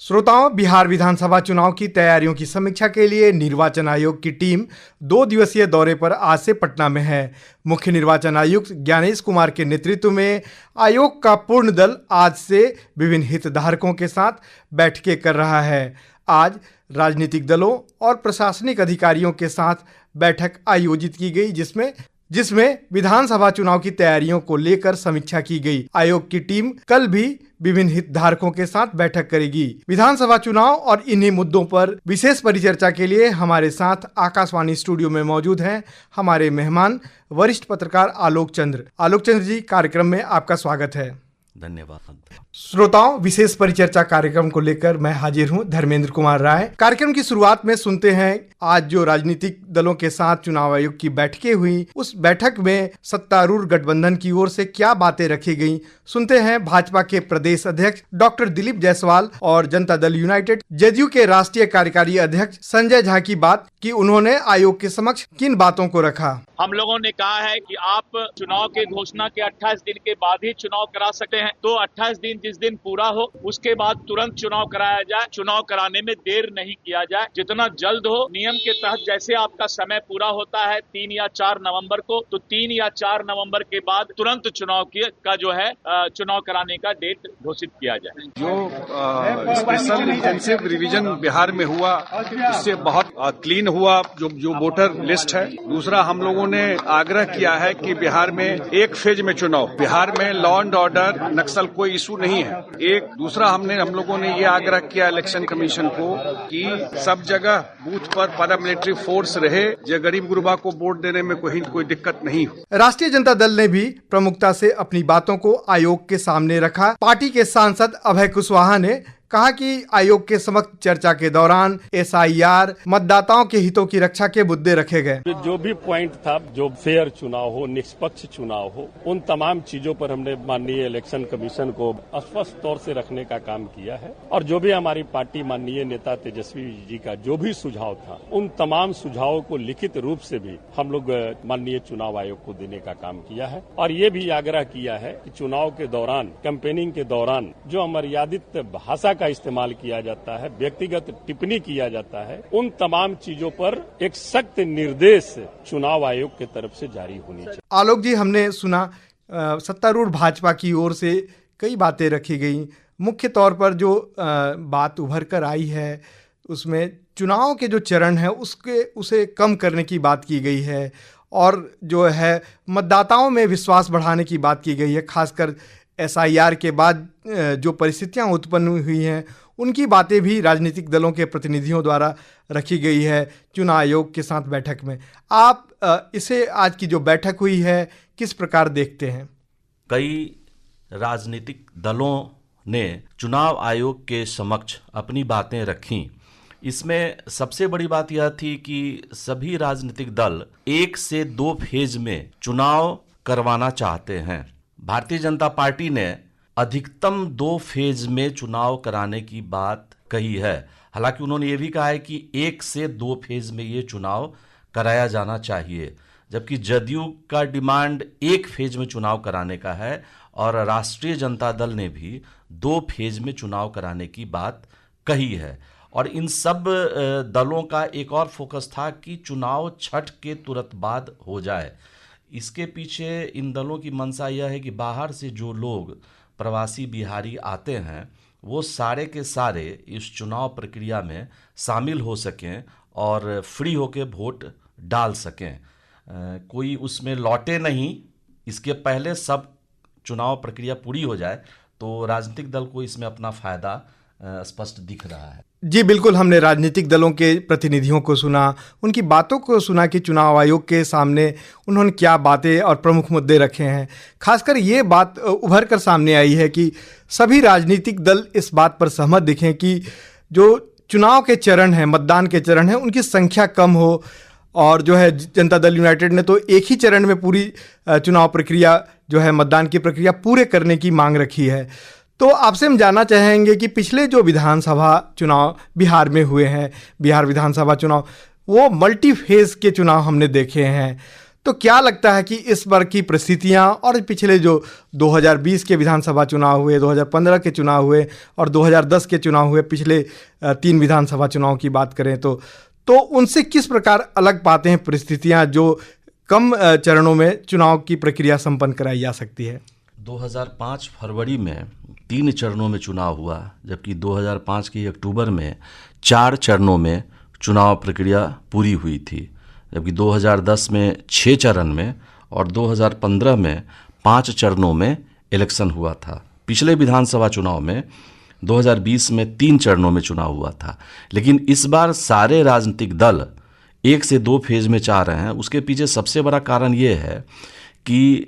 श्रोताओं, बिहार विधानसभा चुनाव की तैयारियों की समीक्षा के लिए निर्वाचन आयोग की टीम 2 दिवसीय दौरे पर आज से पटना में है। मुख्य निर्वाचन आयुक्त ज्ञानेश कुमार के नेतृत्व में आयोग का पूर्ण दल आज से विभिन्न हितधारकों के साथ बैठकें कर रहा है। आज राजनीतिक दलों और प्रशासनिक अधिकारियों के साथ बैठक आयोजित की गई, जिसमें विधानसभा चुनाव की तैयारियों को लेकर समीक्षा की गई। आयोग की टीम कल भी विभिन्न हितधारकों के साथ बैठक करेगी। विधानसभा चुनाव और इन्हीं मुद्दों पर विशेष परिचर्चा के लिए हमारे साथ आकाशवाणी स्टूडियो में मौजूद हैं हमारे मेहमान वरिष्ठ पत्रकार आलोक चंद्र जी, कार्यक्रम में आपका स्वागत है। धन्यवाद। श्रोताओं, विशेष परिचर्चा कार्यक्रम को लेकर मैं हाजिर हूं, धर्मेंद्र कुमार राय। कार्यक्रम की शुरुआत में सुनते हैं आज जो राजनीतिक दलों के साथ चुनाव आयोग की बैठकें हुई, उस बैठक में सत्तारूढ़ गठबंधन की ओर से क्या बातें रखी गई। सुनते हैं भाजपा के प्रदेश अध्यक्ष डॉक्टर दिलीप जायसवाल और जनता दल यूनाइटेड जदयू के राष्ट्रीय कार्यकारी अध्यक्ष संजय झा की बात कि उन्होंने आयोग के समक्ष किन बातों को रखा। हम लोगों ने कहा है कि आप चुनाव के घोषणा के 28 दिन के बाद ही चुनाव करा सकते हैं, तो 28 दिन जिस दिन पूरा हो उसके बाद तुरंत चुनाव कराया जाए। चुनाव कराने में देर नहीं किया जाए, जितना जल्द हो। नियम के तहत जैसे आपका समय पूरा होता है 3 या 4 नवंबर को, तो 3 या 4 नवंबर के बाद तुरंत चुनाव का जो है चुनाव कराने का डेट घोषित किया जाए। जो स्पेशल इंटेंसिव रिवीजन बिहार में हुआ उससे बहुत क्लीन हुआ जो वोटर लिस्ट है। दूसरा, हम लोगों ने आग्रह किया है कि बिहार में एक फेज में चुनाव, बिहार में लॉ एंड ऑर्डर नक्सल कोई इशू नहीं है। दूसरा हम लोगों ने ये आग्रह किया इलेक्शन कमीशन को कि सब जगह बूथ पर पैरामिलिट्री फोर्स रहे, जो गरीब गुरबा को वोट देने में कोई दिक्कत नहीं हो। राष्ट्रीय जनता दल ने भी प्रमुखता से अपनी बातों को आयोग के सामने रखा। पार्टी के सांसद अभय कुशवाहा ने कहा कि आयोग के समक्ष चर्चा के दौरान SIR, मतदाताओं के हितों की रक्षा के मुद्दे रखे गए। जो भी पॉइंट था, जो फेयर चुनाव हो, निष्पक्ष चुनाव हो, उन तमाम चीजों पर हमने माननीय इलेक्शन कमीशन को स्पष्ट तौर से रखने का काम किया है। और जो भी हमारी पार्टी माननीय नेता तेजस्वी जी का जो भी सुझाव था, उन तमाम सुझावों को लिखित रूप से भी हम लोग माननीय चुनाव आयोग को देने का काम किया है। और ये भी आग्रह किया है कि चुनाव के दौरान, कैंपेनिंग के दौरान जो अमर्यादित भाषा का इस्तेमाल किया जाता है, व्यक्तिगत टिप्पणी किया जाता है, उन तमाम चीजों पर एक सख्त निर्देश चुनाव आयोग की तरफ से जारी होनी चाहिए। आलोक जी, हमने सुना सत्तारूढ़ भाजपा की ओर से कई बातें रखी गई। मुख्य तौर पर जो बात उभर कर आई है उसमें चुनाव के जो चरण है उसे कम करने की बात की गई है, और जो है मतदाताओं में विश्वास बढ़ाने की बात की गई है। खासकर SIR के बाद जो परिस्थितियां उत्पन्न हुई हैं उनकी बातें भी राजनीतिक दलों के प्रतिनिधियों द्वारा रखी गई है चुनाव आयोग के साथ बैठक में। आप इसे, आज की जो बैठक हुई है, किस प्रकार देखते हैं? कई राजनीतिक दलों ने चुनाव आयोग के समक्ष अपनी बातें रखीं। इसमें सबसे बड़ी बात यह थी कि सभी राजनीतिक दल 1 से 2 फेज में चुनाव करवाना चाहते हैं। भारतीय जनता पार्टी ने अधिकतम 2 फेज में चुनाव कराने की बात कही है। हालांकि उन्होंने ये भी कहा है कि 1 से 2 फेज में ये चुनाव कराया जाना चाहिए, जबकि जदयू का डिमांड 1 फेज में चुनाव कराने का है और राष्ट्रीय जनता दल ने भी 2 फेज में चुनाव कराने की बात कही है। और इन सब दलों का एक और फोकस था कि चुनाव छठ के तुरंत बाद हो जाए। इसके पीछे इन दलों की मंशा यह है कि बाहर से जो लोग प्रवासी बिहारी आते हैं वो सारे के सारे इस चुनाव प्रक्रिया में शामिल हो सकें और फ्री होकर वोट डाल सकें। कोई उसमें लौटे नहीं, इसके पहले सब चुनाव प्रक्रिया पूरी हो जाए, तो राजनीतिक दल को इसमें अपना फ़ायदा स्पष्ट दिख रहा है। जी बिल्कुल, हमने राजनीतिक दलों के प्रतिनिधियों को सुना, उनकी बातों को सुना कि चुनाव आयोग के सामने उन्होंने क्या बातें और प्रमुख मुद्दे रखे हैं। खासकर ये बात उभर कर सामने आई है कि सभी राजनीतिक दल इस बात पर सहमत दिखें कि जो चुनाव के चरण हैं, मतदान के चरण हैं, उनकी संख्या कम हो। और जो है जनता दल यूनाइटेड ने तो एक ही चरण में पूरी चुनाव प्रक्रिया, जो है मतदान की प्रक्रिया पूरे करने की मांग रखी है। तो आपसे हम जानना चाहेंगे कि पिछले जो विधानसभा चुनाव बिहार में हुए हैं, बिहार विधानसभा चुनाव, वो मल्टी फेज के चुनाव हमने देखे हैं। तो क्या लगता है कि इस बार की परिस्थितियां और पिछले जो 2020 के विधानसभा चुनाव हुए, 2015 के चुनाव हुए और 2010 के चुनाव हुए, पिछले 3 विधानसभा चुनाव की बात करें तो उनसे किस प्रकार अलग पाते हैं परिस्थितियां जो कम चरणों में चुनाव की प्रक्रिया संपन्न कराई जा सकती है? 2005 फरवरी में 3 चरणों में चुनाव हुआ, जबकि 2005 के अक्टूबर में 4 चरणों में चुनाव प्रक्रिया पूरी हुई थी, जबकि 2010 में 6 चरण में और 2015 में 5 चरणों में इलेक्शन हुआ था। पिछले विधानसभा चुनाव में 2020 में 3 चरणों में चुनाव हुआ था, लेकिन इस बार सारे राजनीतिक दल 1 से 2 फेज में चाह रहे हैं। उसके पीछे सबसे बड़ा कारण ये है कि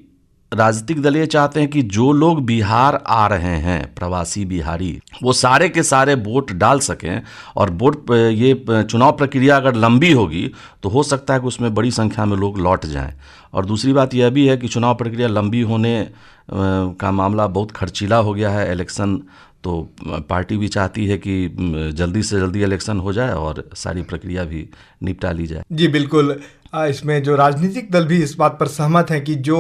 राजनीतिक दल ये चाहते हैं कि जो लोग बिहार आ रहे हैं, प्रवासी बिहारी, वो सारे के सारे वोट डाल सकें, और वोट ये चुनाव प्रक्रिया अगर लंबी होगी तो हो सकता है कि उसमें बड़ी संख्या में लोग लौट जाएं। और दूसरी बात यह भी है कि चुनाव प्रक्रिया लंबी होने का मामला बहुत खर्चीला हो गया है। इलेक्शन तो पार्टी भी चाहती है कि जल्दी से जल्दी इलेक्शन हो जाए और सारी प्रक्रिया भी निपटा ली जाए। जी बिल्कुल, इसमें जो राजनीतिक दल भी इस बात पर सहमत हैं कि जो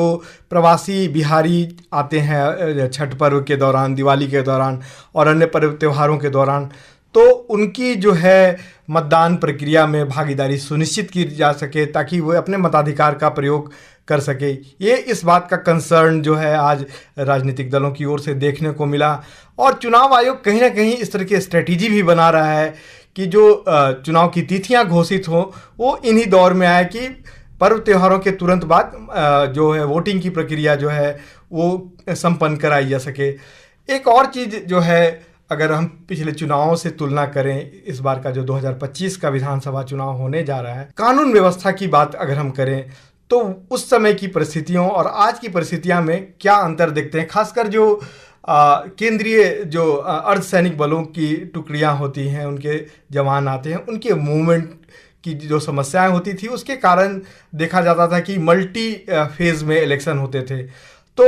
प्रवासी बिहारी आते हैं छठ पर्व के दौरान, दिवाली के दौरान और अन्य पर्व त्योहारों के दौरान, तो उनकी जो है मतदान प्रक्रिया में भागीदारी सुनिश्चित की जा सके ताकि वो अपने मताधिकार का प्रयोग कर सके। ये इस बात का कंसर्न जो है आज राजनीतिक दलों की ओर से देखने को मिला, और चुनाव आयोग कहीं ना कहीं इस तरह की स्ट्रेटेजी भी बना रहा है कि जो चुनाव की तिथियां घोषित हों वो इन्हीं दौर में आए कि पर्व त्योहारों के तुरंत बाद जो है वोटिंग की प्रक्रिया जो है वो संपन्न कराई जा सके। एक और चीज़ जो है, अगर हम पिछले चुनावों से तुलना करें, इस बार का जो 2025 का विधानसभा चुनाव होने जा रहा है, कानून व्यवस्था की बात अगर हम करें तो उस समय की परिस्थितियों और आज की परिस्थितियां में क्या अंतर देखते हैं? खासकर जो केंद्रीय जो अर्धसैनिक बलों की टुकड़ियां होती हैं, उनके जवान आते हैं, उनके मूवमेंट की जो समस्याएं होती थी उसके कारण देखा जाता था कि मल्टी फेज में इलेक्शन होते थे। तो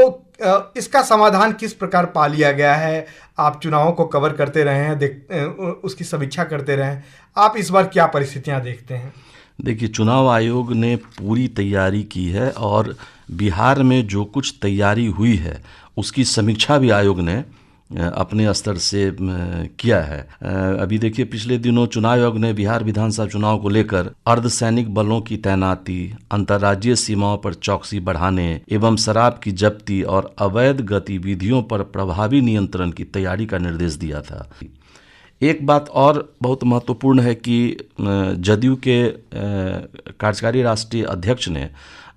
इसका समाधान किस प्रकार पा लिया गया है? आप चुनावों को कवर करते रहे हैं, उसकी समीक्षा करते रहे हैं, आप इस बार क्या परिस्थितियां देखते हैं? देखिए, चुनाव आयोग ने पूरी तैयारी की है और बिहार में जो कुछ तैयारी हुई है उसकी समीक्षा भी आयोग ने अपने स्तर से किया है। अभी देखिए, पिछले दिनों चुनाव आयोग ने बिहार विधानसभा चुनाव को लेकर अर्धसैनिक बलों की तैनाती, अंतर्राज्यीय सीमाओं पर चौकसी बढ़ाने एवं शराब की जब्ती और अवैध गतिविधियों पर प्रभावी नियंत्रण की तैयारी का निर्देश दिया था। एक बात और बहुत महत्वपूर्ण है कि जदयू के कार्यकारी राष्ट्रीय अध्यक्ष ने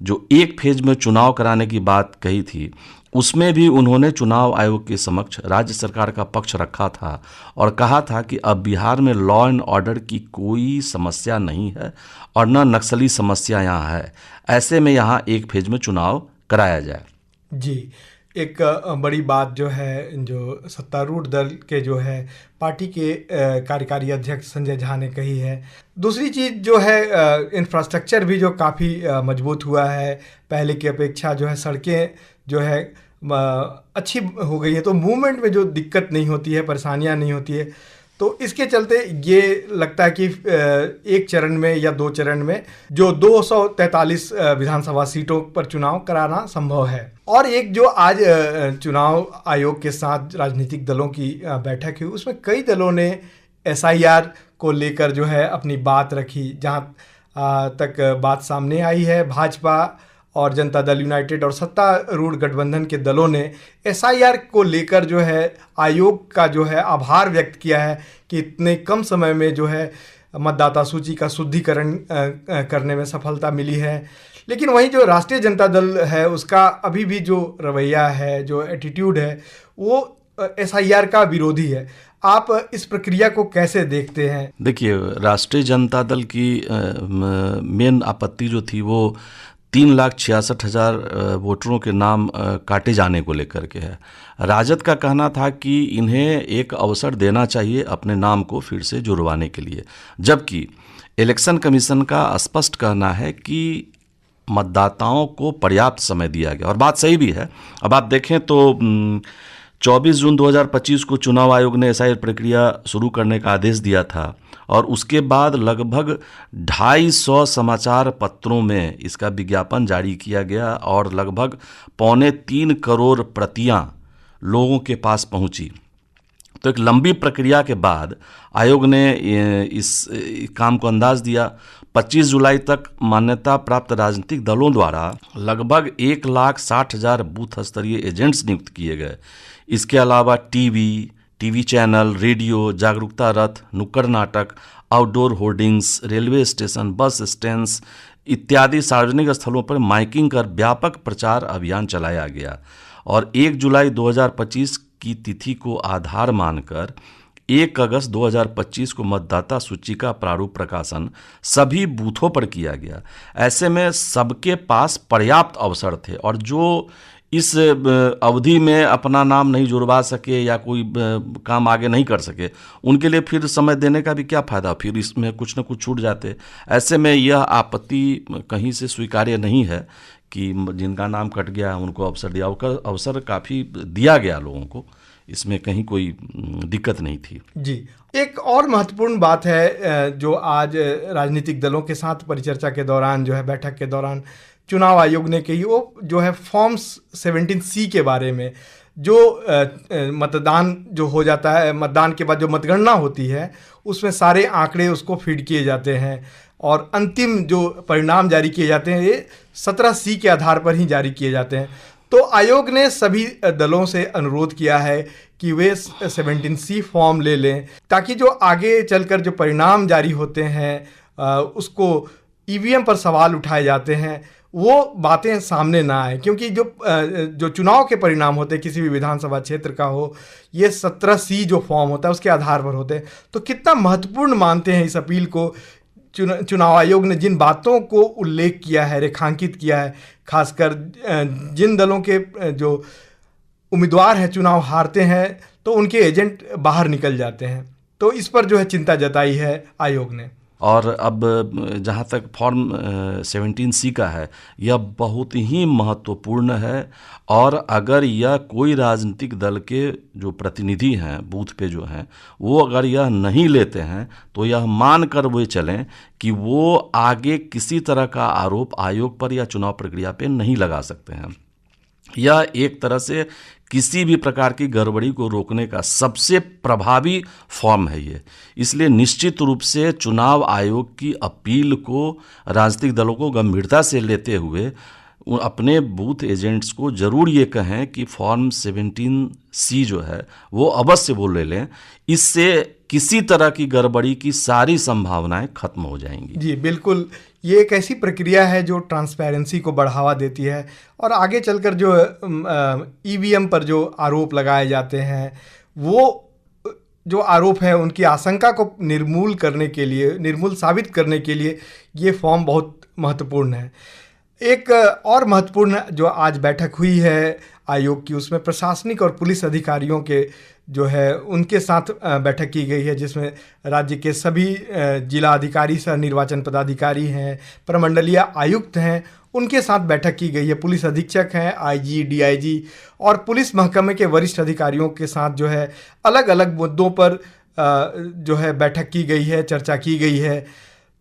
जो 1 फेज में चुनाव कराने की बात कही थी, उसमें भी उन्होंने चुनाव आयोग के समक्ष राज्य सरकार का पक्ष रखा था और कहा था कि अब बिहार में लॉ एंड ऑर्डर की कोई समस्या नहीं है और न नक्सली समस्या यहाँ है। ऐसे में यहाँ 1 फेज में चुनाव कराया जाए। जी, एक बड़ी बात जो है, जो सत्तारूढ़ दल के जो है पार्टी के कार्यकारी अध्यक्ष संजय झा ने कही है। दूसरी चीज़ जो है, इंफ्रास्ट्रक्चर भी जो काफ़ी मजबूत हुआ है, पहले की अपेक्षा जो है सड़कें जो है अच्छी हो गई है, तो मूवमेंट में जो दिक्कत नहीं होती है, परेशानियां नहीं होती है। तो इसके चलते ये लगता है कि 1 चरण में या 2 चरण में जो 243 विधानसभा सीटों पर चुनाव कराना संभव है। और एक जो आज चुनाव आयोग के साथ राजनीतिक दलों की बैठक हुई, उसमें कई दलों ने SIR को लेकर जो है अपनी बात रखी। जहाँ तक बात सामने आई है, भाजपा और जनता दल यूनाइटेड और सत्तारूढ़ गठबंधन के दलों ने SIR को लेकर जो है आयोग का जो है आभार व्यक्त किया है कि इतने कम समय में जो है मतदाता सूची का शुद्धिकरण करने में सफलता मिली है। लेकिन वहीं जो राष्ट्रीय जनता दल है उसका अभी भी जो रवैया है, जो एटीट्यूड है, वो SIR का विरोधी है। आप इस प्रक्रिया को कैसे देखते हैं? देखिए, राष्ट्रीय जनता दल की मेन आपत्ति जो थी वो 3,66,000 वोटरों के नाम काटे जाने को लेकर के है। राजद का कहना था कि इन्हें एक अवसर देना चाहिए अपने नाम को फिर से जुड़वाने के लिए, जबकि इलेक्शन कमीशन का स्पष्ट कहना है कि मतदाताओं को पर्याप्त समय दिया गया, और बात सही भी है। अब आप देखें तो 24 जून 2025 को चुनाव आयोग ने एसआईआर प्रक्रिया शुरू करने का आदेश दिया था और उसके बाद लगभग 250 समाचार पत्रों में इसका विज्ञापन जारी किया गया और लगभग 2.25 करोड़ प्रतियां लोगों के पास पहुंची। तो एक लंबी प्रक्रिया के बाद आयोग ने इस काम को अंदाज दिया। 25 जुलाई तक मान्यता प्राप्त राजनीतिक दलों द्वारा लगभग 1,60,000 बूथ स्तरीय एजेंट्स नियुक्त किए गए। इसके अलावा टीवी चैनल, रेडियो, जागरूकता रथ, नुक्कड़ नाटक, outdoor hoardings, railway station, bus stand इत्यादि सार्वजनिक स्थलों पर माइकिंग कर व्यापक प्रचार अभियान चलाया गया और 1 जुलाई 2025 की तिथि को आधार मानकर 1 अगस्त 2025 को मतदाता सूची का प्रारूप प्रकाशन सभी बूथों पर किया गया। ऐसे में सबके पास पर्याप्त अवसर थे और जो इस अवधि में अपना नाम नहीं जुड़वा सके या कोई काम आगे नहीं कर सके, उनके लिए फिर समय देने का भी क्या फ़ायदा, फिर इसमें कुछ न कुछ छूट जाते। ऐसे में यह आपत्ति कहीं से स्वीकार्य नहीं है कि जिनका नाम कट गया उनको अवसर दिया। अवसर काफ़ी दिया गया लोगों को, इसमें कहीं कोई दिक्कत नहीं थी। जी, एक और महत्वपूर्ण बात है जो आज राजनीतिक दलों के साथ परिचर्चा के दौरान जो है बैठक के दौरान चुनाव आयोग ने कही, वो जो है फॉर्म 17C के बारे में। जो मतदान जो हो जाता है, मतदान के बाद जो मतगणना होती है उसमें सारे आंकड़े उसको फीड किए जाते हैं और अंतिम जो परिणाम जारी किए जाते हैं ये 17C के आधार पर ही जारी किए जाते हैं। तो आयोग ने सभी दलों से अनुरोध किया है कि वे 17C फॉर्म ले लें ताकि जो आगे चलकर जो परिणाम जारी होते हैं उसको ईवीएम पर सवाल उठाए जाते हैं वो बातें सामने ना आए, क्योंकि जो चुनाव के परिणाम होते हैं किसी भी विधानसभा क्षेत्र का हो, ये 17C जो फॉर्म होता है उसके आधार पर होते हैं। तो कितना महत्वपूर्ण मानते हैं इस अपील को? चुनाव आयोग ने जिन बातों को उल्लेख किया है, रेखांकित किया है, खासकर जिन दलों के जो उम्मीदवार हैं चुनाव हारते हैं तो उनके एजेंट बाहर निकल जाते हैं, तो इस पर जो है चिंता जताई है आयोग ने। और अब जहाँ तक फॉर्म 17C का है, यह बहुत ही महत्वपूर्ण है और अगर यह कोई राजनीतिक दल के जो प्रतिनिधि हैं बूथ पे जो हैं वो अगर यह नहीं लेते हैं तो यह मान कर वे चलें कि वो आगे किसी तरह का आरोप आयोग पर या चुनाव प्रक्रिया पे नहीं लगा सकते हैं। यह एक तरह से किसी भी प्रकार की गड़बड़ी को रोकने का सबसे प्रभावी फॉर्म है ये। इसलिए निश्चित रूप से चुनाव आयोग की अपील को राजनीतिक दलों को गंभीरता से लेते हुए अपने बूथ एजेंट्स को ज़रूर ये कहें कि फॉर्म 17C जो है वो अवश्य वो ले लें। इससे किसी तरह की गड़बड़ी की सारी संभावनाएं खत्म हो जाएंगी। जी बिल्कुल, ये एक ऐसी प्रक्रिया है जो ट्रांसपेरेंसी को बढ़ावा देती है और आगे चलकर जो ईवीएम पर जो आरोप लगाए जाते हैं वो जो आरोप है उनकी आशंका को निर्मूल साबित करने के लिए ये फॉर्म बहुत महत्वपूर्ण है। एक और महत्वपूर्ण जो आज बैठक हुई है आयोग की, उसमें प्रशासनिक और पुलिस अधिकारियों के जो है उनके साथ बैठक की गई है, जिसमें राज्य के सभी जिला अधिकारी, सह निर्वाचन पदाधिकारी हैं, प्रमंडलीय आयुक्त हैं, उनके साथ बैठक की गई है। पुलिस अधीक्षक हैं, आईजी, डीआईजी और पुलिस महकमे के वरिष्ठ अधिकारियों के साथ जो है अलग अलग मुद्दों पर जो है बैठक की गई है, चर्चा की गई है।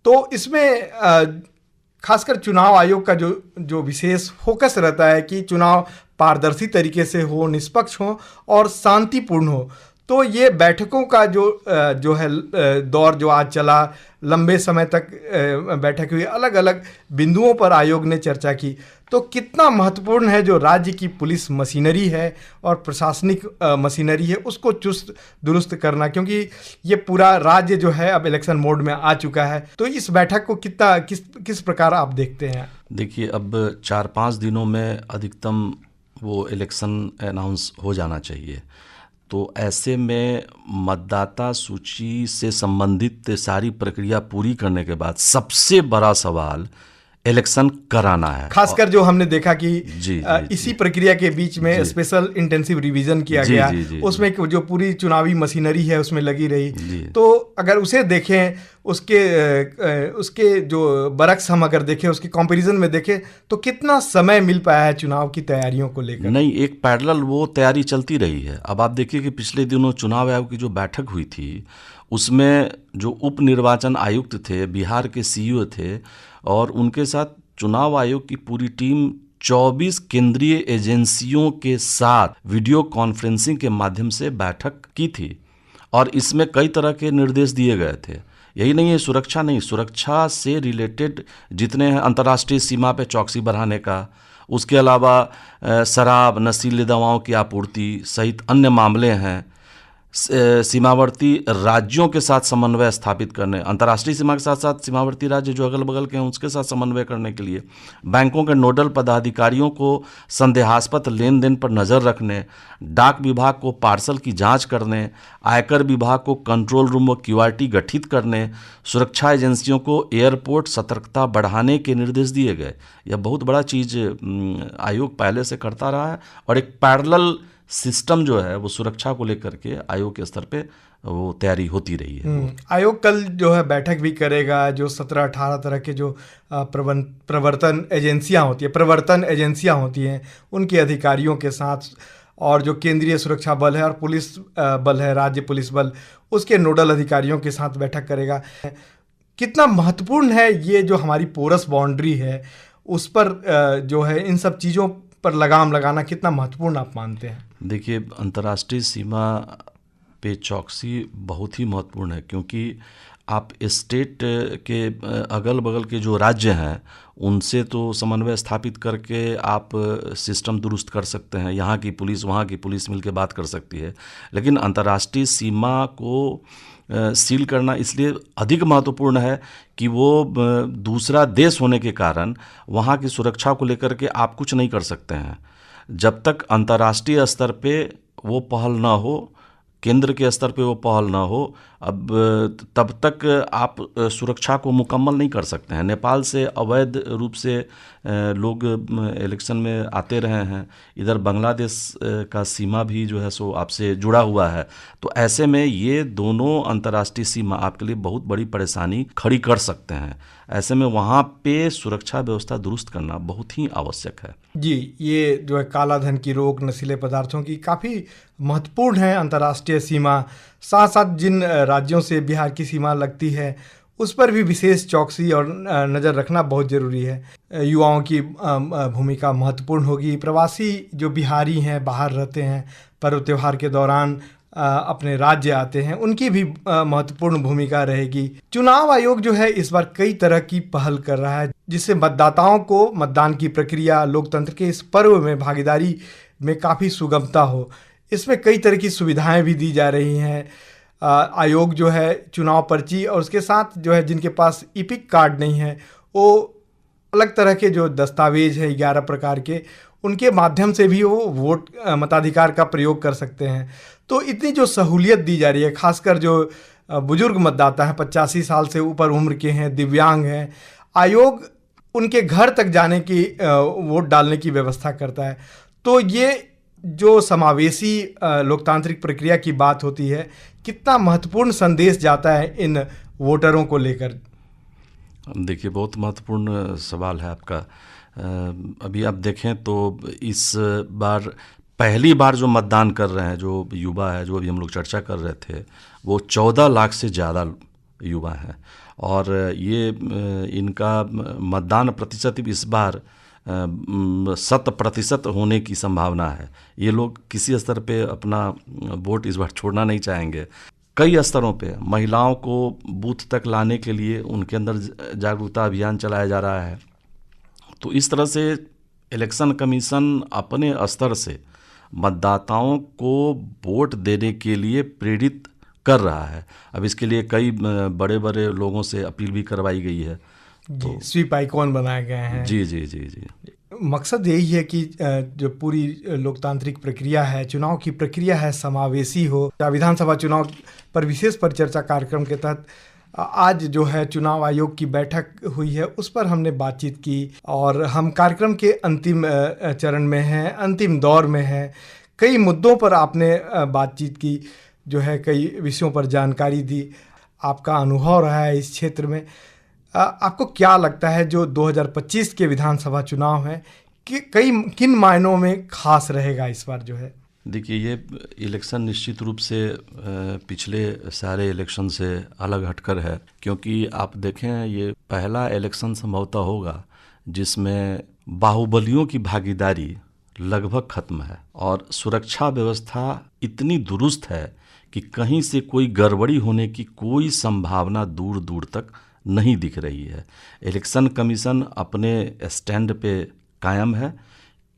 तो इसमें खासकर चुनाव आयोग का जो विशेष फोकस रहता है कि चुनाव पारदर्शी तरीके से हो, निष्पक्ष हो और शांतिपूर्ण हो। तो ये बैठकों का जो है दौर जो आज चला, लंबे समय तक बैठक हुई, अलग अलग बिंदुओं पर आयोग ने चर्चा की। तो कितना महत्वपूर्ण है जो राज्य की पुलिस मशीनरी है और प्रशासनिक मशीनरी है उसको चुस्त दुरुस्त करना, क्योंकि ये पूरा राज्य जो है अब इलेक्शन मोड में आ चुका है। तो इस बैठक को किस प्रकार आप देखते हैं? देखिए, अब 4-5 दिनों में अधिकतम वो इलेक्शन अनाउंस हो जाना चाहिए। तो ऐसे में मतदाता सूची से संबंधित सारी प्रक्रिया पूरी करने के बाद सबसे बड़ा सवाल इलेक्शन कराना है। खासकर जो हमने देखा कि जी, इसी प्रक्रिया के बीच में स्पेशल इंटेंसिव रिवीजन किया गया, उसमें जो पूरी चुनावी मशीनरी है उसमें लगी रही। तो अगर उसे देखें, उसके जो बरक्स हम अगर देखें, उसके कंपैरिजन में देखें, तो कितना समय मिल पाया है चुनाव की तैयारियों को लेकर? नहीं, एक पैरेलल वो तैयारी चलती रही है। अब आप देखिए कि पिछले दिनों चुनाव आयोग की जो बैठक हुई थी, उसमें जो उप निर्वाचन आयुक्त थे, बिहार के सीईओ थे, और उनके साथ चुनाव आयोग की पूरी टीम 24 केंद्रीय एजेंसियों के साथ वीडियो कॉन्फ्रेंसिंग के माध्यम से बैठक की थी। और इसमें कई तरह के निर्देश दिए गए थे। यही नहीं है, सुरक्षा नहीं, सुरक्षा से रिलेटेड जितने हैं, अंतर्राष्ट्रीय सीमा पे चौकसी बढ़ाने का, उसके अलावा शराब, नशीली दवाओं की आपूर्ति सहित अन्य मामले हैं। सीमावर्ती राज्यों के साथ समन्वय स्थापित करने, अंतर्राष्ट्रीय सीमा के साथ साथ सीमावर्ती राज्य जो अगल बगल के हैं उसके साथ समन्वय करने के लिए, बैंकों के नोडल पदाधिकारियों को संदेहास्पद लेन देन पर नज़र रखने, डाक विभाग को पार्सल की जांच करने, आयकर विभाग को कंट्रोल रूम व क्यूआरटी गठित करने, सुरक्षा एजेंसियों को एयरपोर्ट सतर्कता बढ़ाने के निर्देश दिए गए। यह बहुत बड़ा चीज़ आयोग पहले से करता रहा है, और एक पैरेलल सिस्टम जो है वो सुरक्षा को लेकर के आयोग के स्तर पे वो तैयारी होती रही है। आयोग कल जो है बैठक भी करेगा, जो 17-18 तरह के जो प्रवर्तन एजेंसियां होती हैं उनके अधिकारियों के साथ, और जो केंद्रीय सुरक्षा बल है और पुलिस बल है, राज्य पुलिस बल, उसके नोडल अधिकारियों के साथ बैठक करेगा। कितना महत्वपूर्ण है ये जो हमारी पोरस बाउंड्री है, उस पर जो है इन सब चीज़ों पर लगाम लगाना कितना महत्वपूर्ण आप मानते हैं? देखिए, अंतर्राष्ट्रीय सीमा पे चौकसी बहुत ही महत्वपूर्ण है, क्योंकि आप स्टेट के अगल बगल के जो राज्य हैं उनसे तो समन्वय स्थापित करके आप सिस्टम दुरुस्त कर सकते हैं, यहाँ की पुलिस वहाँ की पुलिस मिलकर बात कर सकती है, लेकिन अंतर्राष्ट्रीय सीमा को सील करना इसलिए अधिक महत्वपूर्ण है कि वो दूसरा देश होने के कारण वहाँ की सुरक्षा को लेकर के आप कुछ नहीं कर सकते हैं। जब तक अंतर्राष्ट्रीय स्तर पे वो पहल ना हो, केंद्र के स्तर पे वो पहल ना हो, अब तब तक आप सुरक्षा को मुकम्मल नहीं कर सकते हैं। नेपाल से अवैध रूप से लोग इलेक्शन में आते रहे हैं, इधर बांग्लादेश का सीमा भी जो है सो आपसे जुड़ा हुआ है। तो ऐसे में ये दोनों अंतर्राष्ट्रीय सीमा आपके लिए बहुत बड़ी परेशानी खड़ी कर सकते हैं। ऐसे में वहाँ पे सुरक्षा व्यवस्था दुरुस्त करना बहुत ही आवश्यक है। जी, ये जो है काला धन की रोक, नशीले पदार्थों की काफ़ी महत्वपूर्ण है अंतर्राष्ट्रीय सीमा। साथ साथ जिन राज्यों से बिहार की सीमा लगती है उस पर भी विशेष चौकसी और नज़र रखना बहुत ज़रूरी है। युवाओं की भूमिका महत्वपूर्ण होगी। प्रवासी जो बिहारी हैं, बाहर रहते हैं, पर्व त्यौहार के दौरान अपने राज्य आते हैं, उनकी भी महत्वपूर्ण भूमिका रहेगी। चुनाव आयोग जो है इस बार कई तरह की पहल कर रहा है, जिससे मतदाताओं को मतदान की प्रक्रिया, लोकतंत्र के इस पर्व में भागीदारी में काफ़ी सुगमता हो। इसमें कई तरह की सुविधाएं भी दी जा रही हैं। आयोग जो है चुनाव पर्ची और उसके साथ जो है जिनके पास इपिक कार्ड नहीं है, वो अलग तरह के जो दस्तावेज है 11 प्रकार के, उनके माध्यम से भी वो वोट मताधिकार का प्रयोग कर सकते हैं। तो इतनी जो सहूलियत दी जा रही है, खासकर जो बुजुर्ग मतदाता हैं, 85 साल से ऊपर उम्र के हैं, दिव्यांग हैं, आयोग उनके घर तक जाने की वोट डालने की व्यवस्था करता है। तो ये जो समावेशी लोकतांत्रिक प्रक्रिया की बात होती है, कितना महत्वपूर्ण संदेश जाता है इन वोटरों को लेकर? देखिए, बहुत महत्वपूर्ण सवाल है आपका। अभी आप देखें तो इस बार पहली बार जो मतदान कर रहे हैं, जो युवा है, जो अभी हम लोग चर्चा कर रहे थे, वो 14 लाख से ज़्यादा युवा हैं, और ये इनका मतदान प्रतिशत इस बार 100% होने की संभावना है। ये लोग किसी स्तर पे अपना वोट इस बार छोड़ना नहीं चाहेंगे। कई स्तरों पे महिलाओं को बूथ तक लाने के लिए उनके अंदर जागरूकता अभियान चलाया जा रहा है। तो इस तरह से इलेक्शन कमीशन अपने स्तर से मतदाताओं को वोट देने के लिए प्रेरित कर रहा है। अब इसके लिए कई बड़े बड़े लोगों से अपील भी करवाई गई है। तो स्वीप आइकॉन बनाए गए हैं। जी जी जी जी। मकसद यही है कि जो पूरी लोकतांत्रिक प्रक्रिया है, चुनाव की प्रक्रिया है, समावेशी हो। विधानसभा चुनाव पर विशेष परिचर्चा कार्यक्रम के तहत आज जो है चुनाव आयोग की बैठक हुई है, उस पर हमने बातचीत की और हम कार्यक्रम के अंतिम चरण में हैं, अंतिम दौर में हैं। कई मुद्दों पर आपने बातचीत की, जो है कई विषयों पर जानकारी दी। आपका अनुभव रहा है इस क्षेत्र में। आपको क्या लगता है जो 2025 के विधानसभा चुनाव हैं कि किन मायनों में खास रहेगा इस बार जो है? देखिए, ये इलेक्शन निश्चित रूप से पिछले सारे इलेक्शन से अलग हटकर है, क्योंकि आप देखें ये पहला इलेक्शन संभवतः होगा जिसमें बाहुबलियों की भागीदारी लगभग खत्म है और सुरक्षा व्यवस्था इतनी दुरुस्त है कि कहीं से कोई गड़बड़ी होने की कोई संभावना दूर दूर तक नहीं दिख रही है। इलेक्शन कमीशन अपने स्टैंड पे कायम है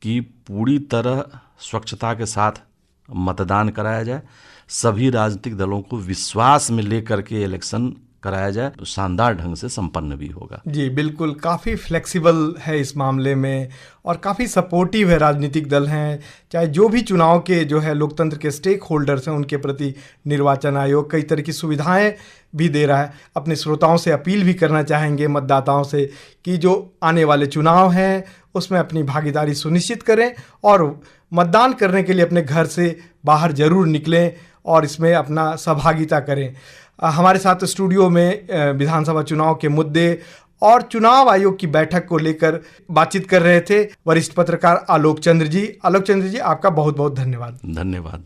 कि पूरी तरह स्वच्छता के साथ मतदान कराया जाए, सभी राजनीतिक दलों को विश्वास में लेकर के इलेक्शन कराया जाए, तो शानदार ढंग से संपन्न भी होगा। जी बिल्कुल, काफ़ी फ्लेक्सिबल है इस मामले में और काफ़ी सपोर्टिव है राजनीतिक दल हैं, चाहे जो भी चुनाव के जो है लोकतंत्र के स्टेक होल्डर्स हैं उनके प्रति निर्वाचन आयोग कई तरह की सुविधाएं भी दे रहा है। अपने श्रोताओं से अपील भी करना चाहेंगे, मतदाताओं से, कि जो आने वाले चुनाव हैं उसमें अपनी भागीदारी सुनिश्चित करें और मतदान करने के लिए अपने घर से बाहर जरूर निकलें और इसमें अपना सहभागिता करें। हमारे साथ स्टूडियो में विधानसभा चुनाव के मुद्दे और चुनाव आयोग की बैठक को लेकर बातचीत कर रहे थे वरिष्ठ पत्रकार आलोक चंद्र जी। आलोक चंद्र जी, आपका बहुत बहुत धन्यवाद। धन्यवाद।